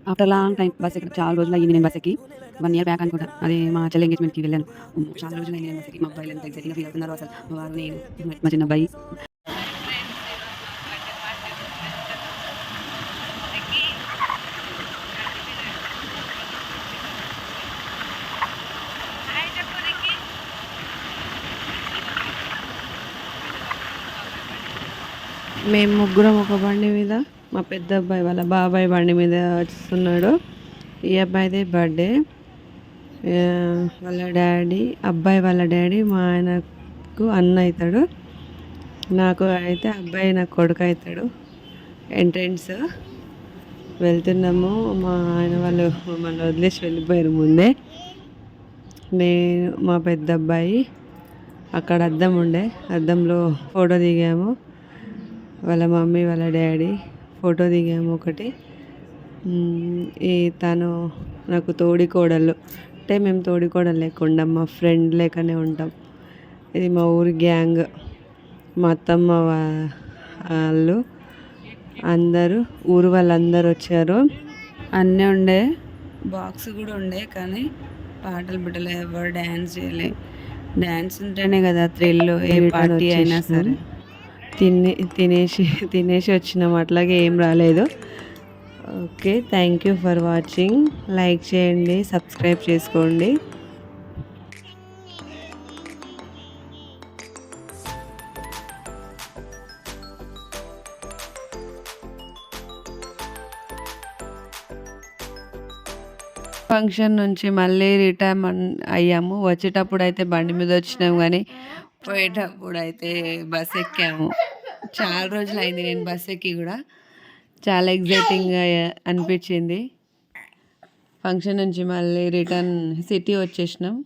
After long time bus ఎక్కడం చాలా రోజులయ్యింది నేను బస్ ఎక్కి. 1 ఇయర్ బ్యాక్ అనుకుంటా. అది మా చెల్లి ఎంగేజ్‌మెంట్‌కి వెళ్ళాను. చాలా రోజులయింది నేను బస్ ఎక్కి. మా అబ్బాయిలు ఎంత ఎక్సైటింగ్‌గా ఫీల్ అవుతున్నారో అసలు. మా వారు, నేను, మా చిన్నబ్బాయి. మేము ముగ్గురం ఒక బండి మీద, మా పెద్ద అబ్బాయి వాళ్ళ బాబాయ్ బండి మీద వస్తున్నాడు. ఈ అబ్బాయిదే బర్త్డే. వాళ్ళ డాడీ, అబ్బాయి వాళ్ళ డాడీ మా ఆయనకు అన్న అవుతాడు. నాకు అయితే అబ్బాయి నాకు కొడుకు అవుతాడు. ఎంట్రెన్స్ వెళ్తున్నాము. మా ఆయన వాళ్ళు మమ్మల్ని వదిలేసి వెళ్ళిపోయారు ముందే. నేను, మా పెద్ద అబ్బాయి అక్కడ అద్దం ఉండే, అద్దంలో ఫోటో దిగాము. వాళ్ళ మమ్మీ వాళ్ళ డాడీ ఫోటో దిగాము ఒకటి. ఈ తను నాకు తోడికోడళ్ళు. అంటే మేము తోడికోడలు లేకుండా మా ఫ్రెండ్ లేకనే ఉంటాం. ఇది మా ఊరి గ్యాంగ్. మా అత్తమ్మ వాళ్ళు అందరూ, ఊరు వాళ్ళందరూ వచ్చారు. అన్నీ ఉండే, బాక్స్ కూడా ఉండే, కానీ పాటలు బిడ్డలు ఎవరు డ్యాన్స్ చేయలే. డ్యాన్స్ ఉంటేనే కదా థ్రిల్, ఏ పార్టీ అయినా సరే. తినేసి వచ్చినాం, అట్లాగే ఏం రాలేదు. Okay, thank you for watching. Like చేయండి, సబ్స్క్రైబ్ చేసుకోండి. ఫంక్షన్ నుంచి మళ్ళీ రిటర్న్ అయ్యాము. వచ్చేటప్పుడు అయితే బండి మీద వచ్చినాము, కానీ పోయేటప్పుడు అయితే బస్ ఎక్కాము. చాలా రోజులు అయింది నేను బస్ ఎక్కి కూడా. చాలా ఎగ్జైటింగ్గా అనిపించింది. ఫంక్షన్ నుంచి మళ్ళీ రిటర్న్ సిటీ వచ్చేసినాం.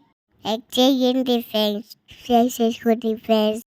చేయండి ఫ్రెండ్స్, షేర్ చేసుకోండి ఫ్రెండ్స్.